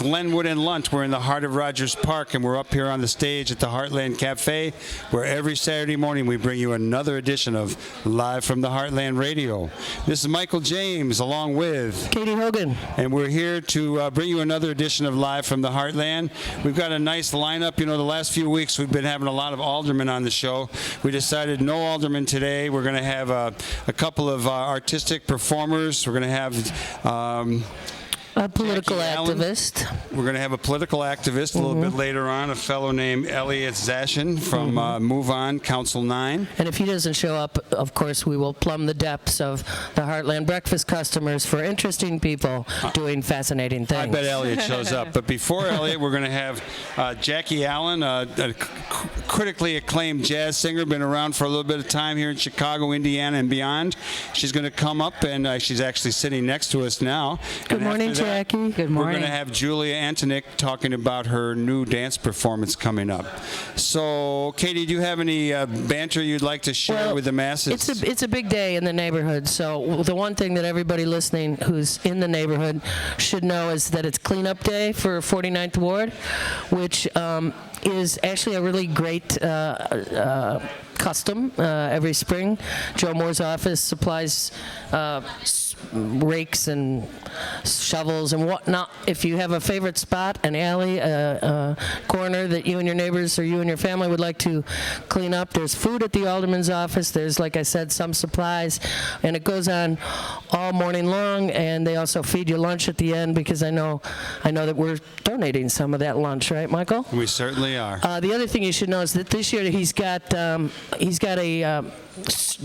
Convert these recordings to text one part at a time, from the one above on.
Glenwood and Lunt. We're in the heart of Rogers Park, and we're up here on the stage at the Heartland Cafe, where every Saturday morning we bring you another edition of Live from the Heartland Radio. This is Michael James, along with Katie Hogan. And we're here to bring you another edition of Live from the Heartland. We've got a nice lineup. You know, the last few weeks we've been having a lot of aldermen on the show. We decided no aldermen today. We're going to have a couple of artistic performers. We're going to have a political activist. We're going to have a political activist a little bit later on, a fellow named Elliot Zashin from Move On, Council 9. And if he doesn't show up, of course, we will plumb the depths of the Heartland breakfast customers for interesting people doing fascinating things. I bet Elliot shows up. But before Elliot, we're going to have Jackie Allen, a critically acclaimed jazz singer, been around for a little bit of time here in Chicago, Indiana, and beyond. She's going to come up, and she's actually sitting next to us now. Good morning, Jackie. Good morning. We're going to have Julia Antonick talking about her new dance performance coming up. So, Katie, do you have any banter you'd like to share with the masses? It's a big day in the neighborhood. So the one thing that everybody listening who's in the neighborhood should know is that it's cleanup day for 49th Ward, which is actually a really great custom every spring. Joe Moore's office supplies rakes and shovels and whatnot. If you have a favorite spot, an alley, a corner that you and your neighbors or you and your family would like to clean up, there's food at the alderman's office. There's, like I said, some supplies, and it goes on all morning long. And they also feed you lunch at the end, because I know that we're donating some of that lunch, right, Michael? We certainly are. The other thing you should know is that this year he's got a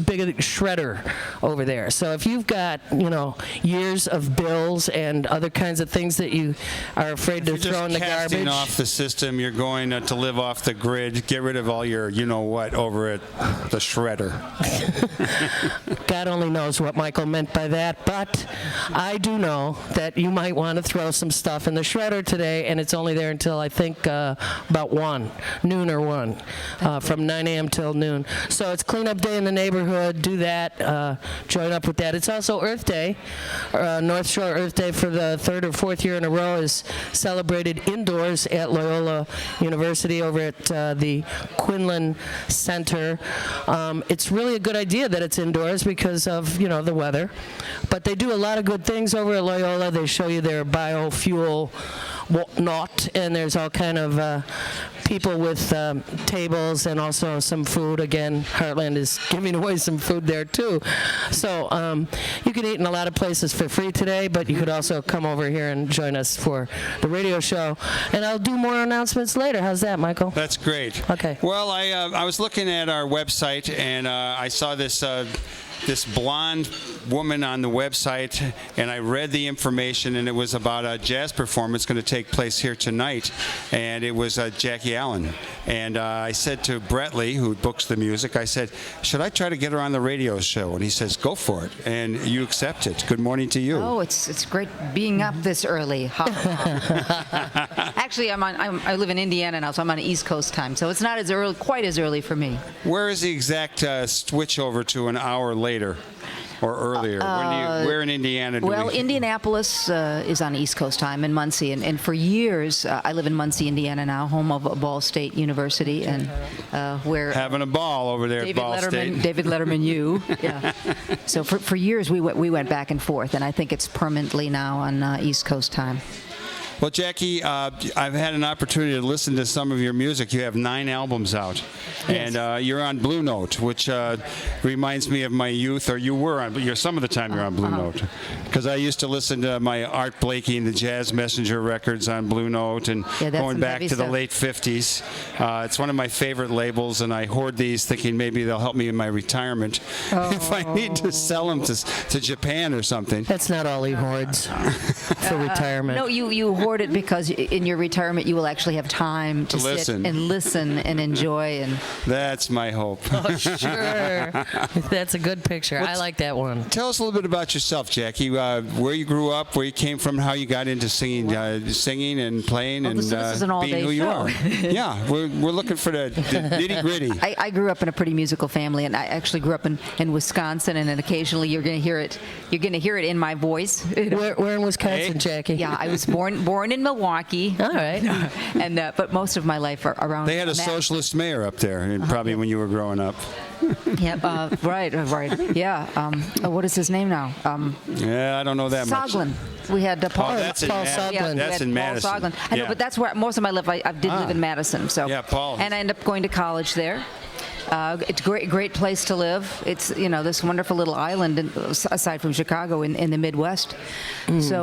big shredder over there. So if you've got, years of bills and other kinds of things that you are afraid to throw in the garbage. Casting off the system, you're going to live off the grid. Get rid of all your you-know-what over at the shredder. God only knows what Michael meant by that, but I do know that you might want to throw some stuff in the shredder today, and it's only there until, I think, about noon or 1, from 9 a.m. till noon. So it's cleanup day in the neighborhood. Do that. Join up with that. It's also Earth Day. North Shore Earth Day for the 3rd or 4th year in a row is celebrated indoors at Loyola University over at the Quinlan Center. It's really a good idea that it's indoors because of, the weather. But they do a lot of good things over at Loyola. They show you their biofuel whatnot, and there's all kind of people with tables and also some food. Again, Heartland is giving away some food there too. So you can eat in a lot of places for free today, but you could also come over here and join us for the radio show. And I'll do more announcements later. How's that, Michael? That's great. Okay. Well, I was looking at our website, and I saw this blonde woman on the website, and I read the information, and it was about a jazz performance going to take place here tonight, and it was Jackie Allen. And I said to Brettley, who books the music, I said, should I try to get her on the radio show? And he says, go for it. And you accepted. Good morning to you. Oh, it's great being up this early. Actually, I live in Indiana now, so I'm on East Coast time, so it's not quite as early for me. Where is the exact switch over to an hour later or earlier? Where in Indiana do Well, Indianapolis is on East Coast time, in Muncie, and for years I live in Muncie, Indiana now, home of Ball State University, and where having a ball over there at Ball State. David Letterman, you. Yeah. So for years we went back and forth, and I think it's permanently now on East Coast time. Well, Jackie, I've had an opportunity to listen to some of your music. You have 9 albums out, yes. And you're on Blue Note, which reminds me of my youth. Or you were on. Some of the time you're on Blue Note, because I used to listen to my Art Blakey and the Jazz Messenger records on Blue Note, and going back to the late '50s. It's one of my favorite labels, and I hoard these, thinking maybe they'll help me in my retirement if I need to sell them to Japan or something. That's not all he hoards for retirement. No, you hoard it because in your retirement you will actually have time to sit and listen and enjoy. And that's my hope. Oh, sure. That's a good picture. I like that one. Tell us a little bit about yourself, Jackie. Where you grew up, where you came from, how you got into singing and playing, and this is an being who you are. Yeah, we're looking for the nitty gritty. I grew up in a pretty musical family, and I actually grew up in Wisconsin, and then occasionally you're going to hear it. You're going to hear it in my voice. Where in Wisconsin, Jackie? Yeah, I was born born in Milwaukee. All right. And but most of my life around. They had a Madison. socialist mayor up there, probably when you were growing up. Yeah, right. Yeah. What is his name now? Yeah, I don't know that much. Soglin. We had Paul. Oh, that's in Paul Madison. Soglin. That's in Madison. Paul Soglin. I know, Yeah. but that's where most of my life. I did live in Madison. So Yeah, Paul. And I ended up going to college there. It's a great place to live. It's this wonderful little island, aside from Chicago, in the Midwest. So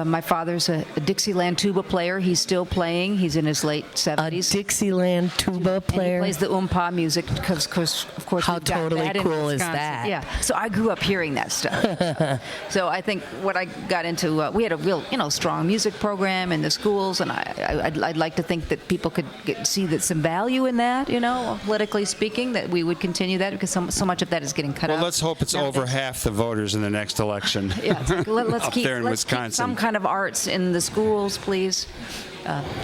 my father's a Dixieland tuba player. He's still playing. He's in his late 70s. Dixieland tuba And player. he plays the oompa music because, of course, How we've got totally that in cool is Wisconsin. that? Yeah. So I grew up hearing that stuff. So I think what I got into, we had a real, strong music program in the schools, and I'd like to think that people could see that some value in that, politically speaking, that we would continue that because so much of that is getting cut out. Well, let's hope it's over half the voters in the next election. Yeah, let's up keep there in let's keep Wisconsin. some kind of arts in the schools, please.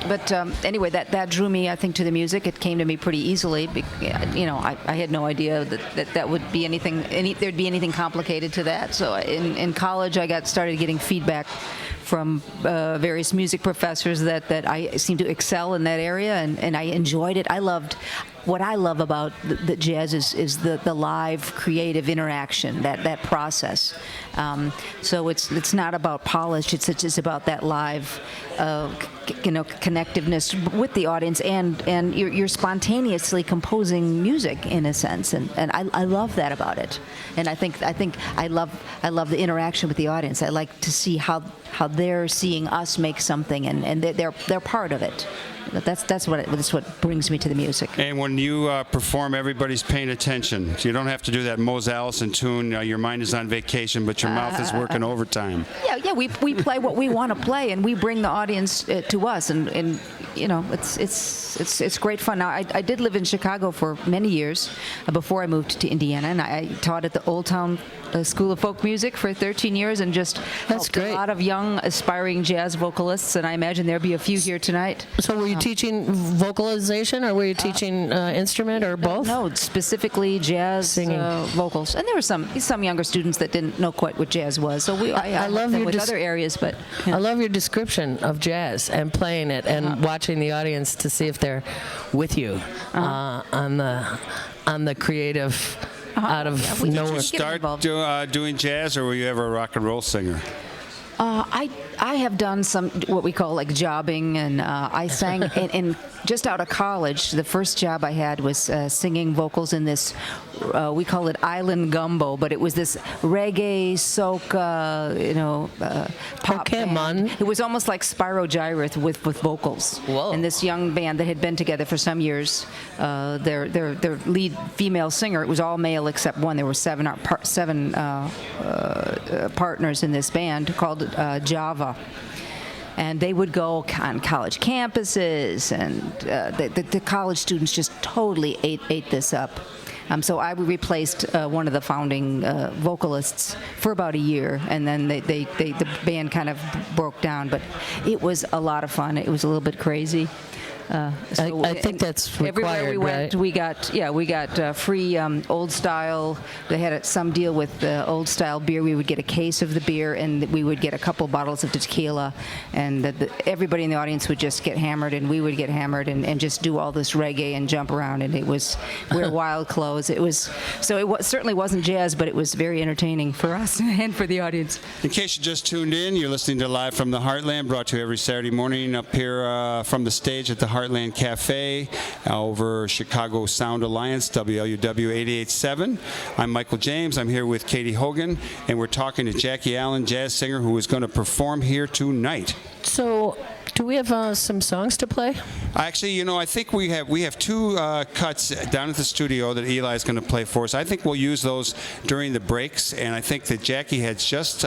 But anyway, that drew me, I think, to the music. It came to me pretty easily. I had no idea that would be there'd be anything complicated to that. So in college, I started getting feedback from various music professors that I seemed to excel in that area, and I enjoyed it. What I love about the jazz is the live creative interaction, that process. So it's not about polish. It's just about that live, connectiveness with the audience, and you're spontaneously composing music in a sense, and I love that about it. And I think I love the interaction with the audience. I like to see how they're seeing us make something, and they're part of it. That's what brings me to the music. And when you perform, everybody's paying attention. So you don't have to do that Mose Allison tune. Your mind is on vacation, but your mouth is working overtime. Yeah. We play what we want to play, and we bring the audience to us, and it's great fun. Now, I did live in Chicago for many years before I moved to Indiana, and I taught at the Old Town School of Folk Music for 13 years, and just helped great. a lot of young aspiring jazz vocalists, and I imagine there'll be a few here tonight. So were you teaching vocalization, or were you teaching instrument, or both? No, specifically jazz Singing. vocals, and there were some younger students that didn't know quite what jazz was. So I love helped them your with other areas, but I love your description of jazz and playing it and watching the audience to see if they're with you on the creative out of we Did nowhere. you Get start involved. doing jazz, or were you ever a rock and roll singer? I have done some what we call like jobbing, and I sang in just out of college. The first job I had was singing vocals in this we call it island gumbo, but it was this reggae soca, pop Okay, band. man. It was almost like Spyro Gyrath with vocals. Whoa. And this young band that had been together for some years, their lead female singer, it was all male except one. There were seven partners in this band called Java. And they would go on college campuses, and the college students just totally ate this up. So I replaced one of the founding vocalists for about a year, and then the band kind of broke down. But it was a lot of fun. It was a little bit crazy. I think that's everywhere we required, went, right? we got free old style. They had some deal with old style beer. We would get a case of the beer, and we would get a couple bottles of tequila, and everybody in the audience would just get hammered, and we would get hammered, and just do all this reggae and jump around, and it was wear wild clothes. It was certainly wasn't jazz, but it was very entertaining for us and for the audience. In case you just tuned in, you're listening to Live from the Heartland, brought to you every Saturday morning up here from the stage at the Heartland Cafe over Chicago Sound Alliance, WLUW 88.7. I'm Michael James. I'm here with Katie Hogan, and we're talking to Jackie Allen, jazz singer, who is going to perform here tonight. So, do we have some songs to play? Actually, I think we have two cuts down at the studio that Eli's going to play for us. I think we'll use those during the breaks, and I think that Jackie had just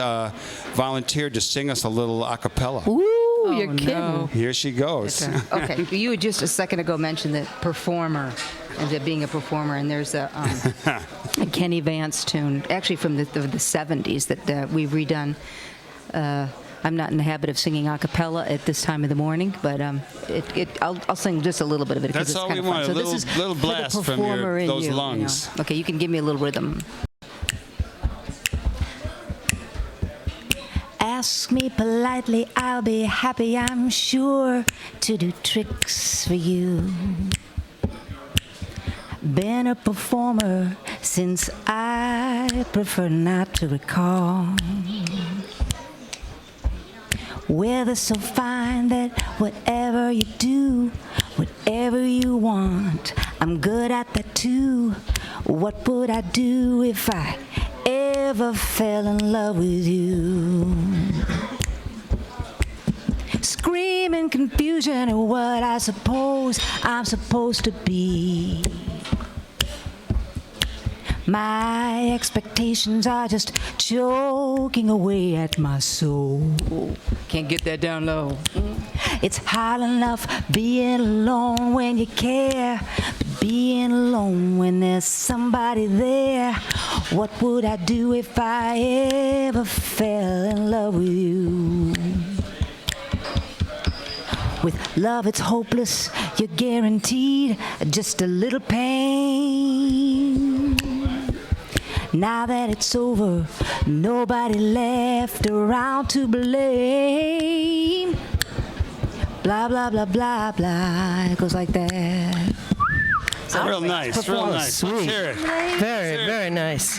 volunteered to sing us a little a cappella. Ooh, you're kidding. No. Here she goes. Okay, you had just a second ago mentioned that performer, and that being a performer, and there's a Kenny Vance tune, actually from the 70s that we've redone. I'm not in the habit of singing a cappella at this time of the morning, but I'll sing just a little bit of it. That's it's all kind we of fun. want, So a this is little for the blast from performer in those you, lungs. Okay, you can give me a little rhythm. Ask ask me politely, I'll be happy, I'm sure, to do tricks for you. Been a performer since I prefer not to recall. Weather so fine that whatever you do, whatever you want, I'm good at that too. What would I do if I ever fell in love with you? Screaming confusion at what I suppose I'm supposed to be. My expectations are just choking away at my soul. Can't get that down low. It's hard enough being alone when you care, but being alone when there's somebody there. What would I do if I ever fell in love with you? With love it's hopeless, you're guaranteed just a little pain. Now that it's over, nobody left around to blame. Blah, blah, blah, blah, blah. It goes like that. Real nice, real nice. Sweet. Let's hear it. Very, very nice.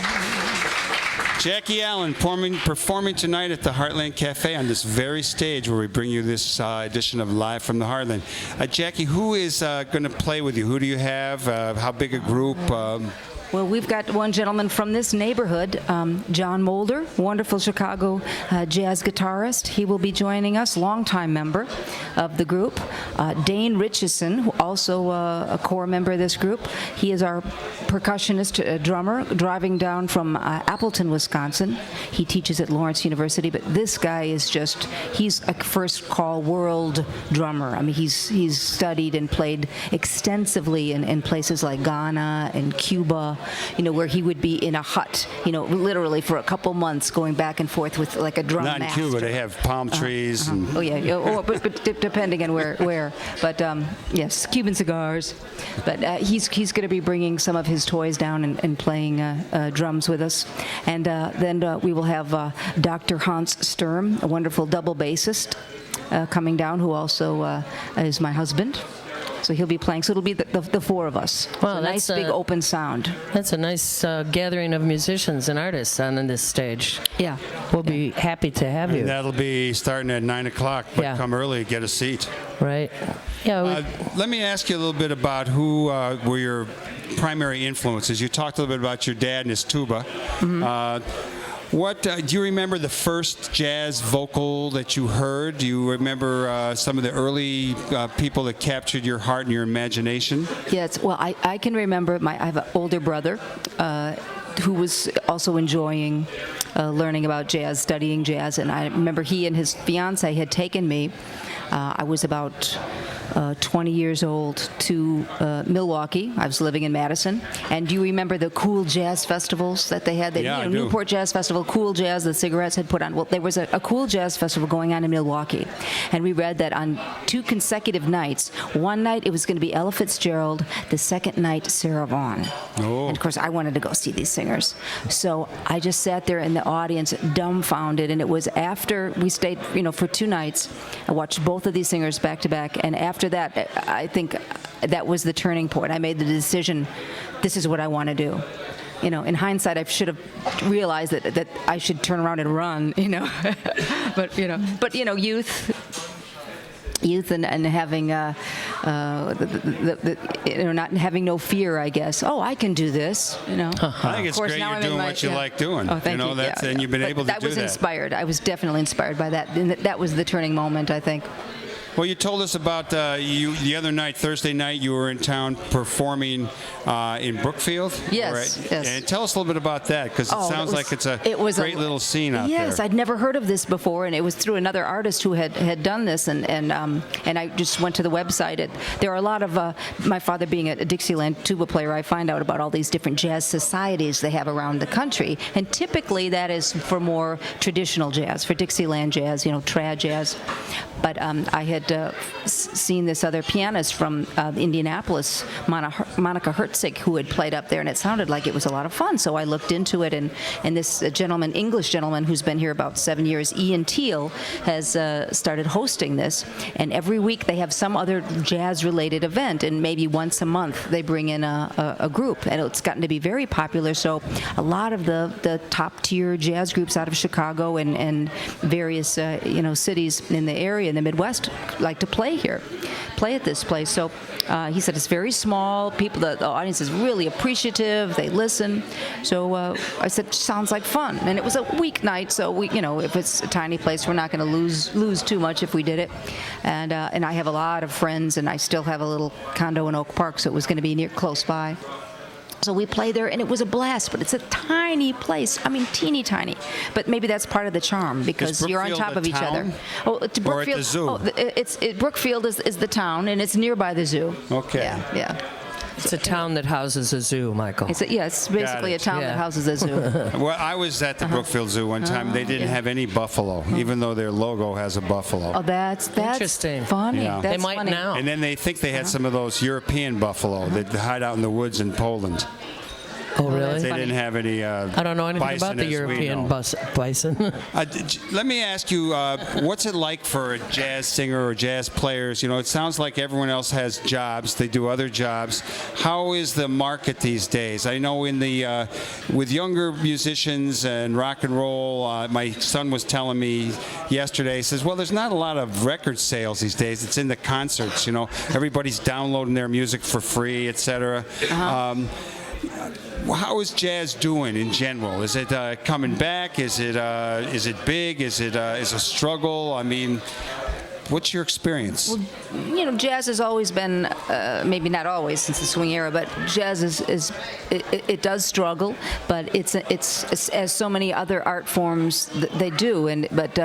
Jackie Allen performing tonight at the Heartland Cafe on this very stage where we bring you this edition of Live from the Heartland. Jackie, who is going to play with you? Who do you have? How big a group? Well, we've got one gentleman from this neighborhood, John Mulder, wonderful Chicago jazz guitarist. He will be joining us, longtime member of the group. Dane Richardson, who also a core member of this group. He is our percussionist, drummer, driving down from Appleton, Wisconsin. He teaches at Lawrence University, but this guy is just, he's a first call world drummer. I mean, he's studied and played extensively in places like Ghana and Cuba, you know, where he would be in a hut, you know, literally for a couple months going back and forth with like a drum Not master. in Cuba, they have palm trees. And Oh yeah, but depending on where. But yes, Cuban cigars. But he's going to be bringing some of his toys down and playing drums with us. And then we will have Dr. Hans Sturm, a wonderful double bassist, coming down, who also is my husband. So he'll be playing. So it'll be the four of us. Wow, so nice big open sound. That's a nice gathering of musicians and artists on this stage. Yeah. We'll be happy to have you. And that'll be starting at 9 o'clock, but Yeah. come early, get a seat. Right. Yeah. Let me ask you a little bit about who were your primary influences. You talked a little bit about your dad and his tuba. What do you remember the first jazz vocal that you heard? Do you remember some of the early people that captured your heart and your imagination? Yes, well, I can remember I have an older brother who was also enjoying learning about jazz, studying jazz, and I remember he and his fiance had taken me. I was about 20 years old to Milwaukee. I was living in Madison. And do you remember the cool jazz festivals that they had? Yeah, I do. Newport Jazz Festival, Cool Jazz, the Cigarettes had put on. Well, there was a cool jazz festival going on in Milwaukee. And we read that on 2 consecutive nights, one night it was going to be Ella Fitzgerald, the second night Sarah Vaughan. Oh. And of course, I wanted to go see these singers. So I just sat there in the audience dumbfounded. And it was after we stayed, for 2 nights. I watched both of these singers back to back. And after that, I think that was the turning point. I made the decision, this is what I want to do. In hindsight, I should have realized that I should turn around and run, but youth and having not having no fear, I guess. Oh, I can do this. I think it's great you're doing what you like doing. Oh, thank you. And you've been able to do that. I was inspired. I was definitely inspired by that. And that was the turning moment, I think. Well, you told us about you the other night, Thursday night, you were in town performing in Brookfield. Yes, right? yes. And tell us a little bit about that, because it sounds like it's a great little scene out there. Yes, I'd never heard of this before, and it was through another artist who had done this, and I just went to the website. There are a lot of, my father being a Dixieland tuba player, I find out about all these different jazz societies they have around the country, and typically that is for more traditional jazz, for Dixieland jazz, trad jazz. But I had had seen this other pianist from Indianapolis, Monica Hertzig, who had played up there, and it sounded like it was a lot of fun. So I looked into it, and this gentleman, English gentleman, who's been here about 7 years, Ian Teal, has started hosting this. And every week they have some other jazz-related event, and maybe once a month they bring in a group, and it's gotten to be very popular. So a lot of the top-tier jazz groups out of Chicago and various cities in the area in the Midwest like to play here, play at this place. So he said it's very small. People, the audience is really appreciative. They listen. So I said, sounds like fun. And it was a weeknight, so if it's a tiny place, we're not going to lose too much if we did it. And I have a lot of friends, and I still have a little condo in Oak Park, so it was going to be close by. So we played there, and it was a blast, but it's a tiny place. I mean, teeny tiny. But maybe that's part of the charm, because you're on top of each other. Oh, it's Brookfield. Or at the zoo? Brookfield is the town, and it's nearby the zoo. Okay. Yeah. It's a town that houses a zoo, Michael. It's basically a town that houses a zoo. Well, I was at the Brookfield Zoo one time. They didn't have any buffalo, even though their logo has a buffalo. Oh, that's interesting. Funny. Yeah. That's They might funny. now. And then they think they had some of those European buffalo that hide out in the woods in Poland. Oh, really? They funny. didn't have any I don't know anything bison about the as we European know. bison. Let me ask you, what's it like for a jazz singer or jazz players? It sounds like everyone else has jobs. They do other jobs. How is the market these days? I know with younger musicians and rock and roll, my son was telling me yesterday, he says, well, there's not a lot of record sales these days. It's in the concerts, Everybody's downloading their music for free, etc. How is jazz doing in general? Is it coming back? Is it big? Is it a struggle? I mean, what's your experience? Well, jazz has always been, maybe not always since the swing era, but jazz it does struggle, but it's as so many other art forms they do, but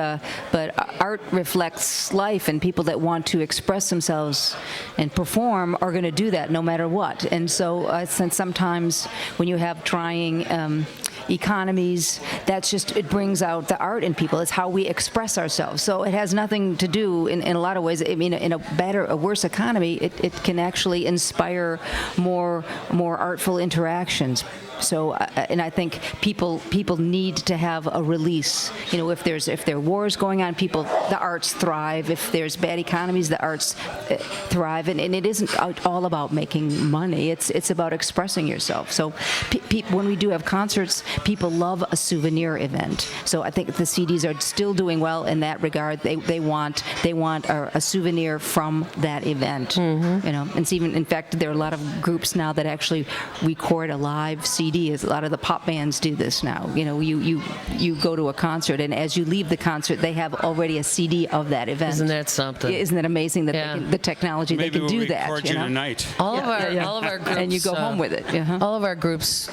art reflects life, and people that want to express themselves and perform are going to do that no matter what. And so since sometimes when you have trying economies, it brings out the art in people. It's how we express ourselves. So it has nothing to do, in a lot of ways, I mean, in a worse economy, it can actually inspire more artful interactions. So, and I think people need to have a release. If there are wars going on, the arts thrive. If there's bad economies, the arts thrive. And it isn't all about making money. It's about expressing yourself. So, when we do have concerts, people love a souvenir event. So I think the CDs are still doing well in that regard. They want a souvenir from that event. Mm-hmm. And it's even, in fact, there are a lot of groups now that actually record a live CD. A lot of the pop bands do this now. You go to a concert, and as you leave the concert, they have already a CD of that event. Isn't that something? Isn't that amazing that the technology Maybe they can do that? Maybe we'll record you tonight. All of our groups, and you go home with it. All of our groups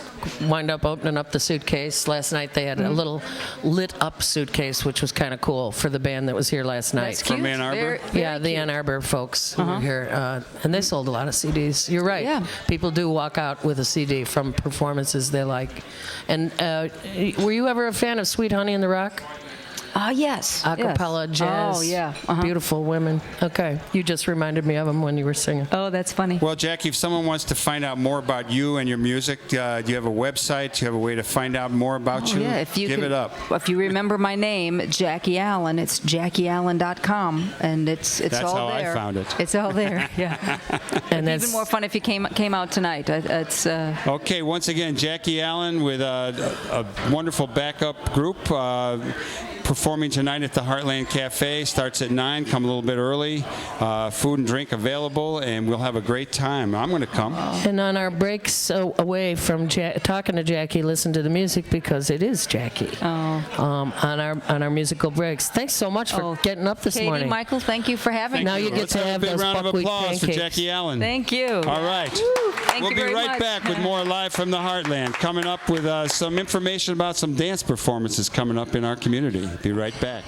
wind up opening up the suitcase. Last night they had a little lit up suitcase, which was kind of cool for the band that was here last night. That's cute. From Ann Arbor? Yeah, the Ann Arbor folks who were here, and they sold a lot of CDs. You're right. Yeah. People do walk out with a CD from performances they like. And were you ever a fan of Sweet Honey in the Rock? Yes. Acapella jazz. Oh, yeah. Beautiful women. Okay. You just reminded me of them when you were singing. Oh, that's funny. Well, Jackie, if someone wants to find out more about you and your music, do you have a website? Do you have a way to find out more about you? Yeah, if you Give it up. If you remember my name, Jackie Allen, it's JackieAllen.com, and it's That's all how there. I found it. It's all there. Yeah. And Even more fun if you came out tonight. It's Okay, once again, Jackie Allen with a wonderful backup group. Performing tonight at the Heartland Cafe. Starts at 9. Come a little bit early. Food and drink available, and we'll have a great time. I'm going to come. And on our breaks away from talking to Jackie, listen to the music, because it is Jackie. On our musical breaks. Thanks so much for getting up this Katie, morning. Michael, thank you for having me. Now you get Let's to have have a big those round of buckwheat applause for pancakes. Jackie Allen. Thank you. All right. Thank We'll you be very right much. back with more Live from the Heartland. Coming up with some information about some dance performances coming up in our community. Be right back.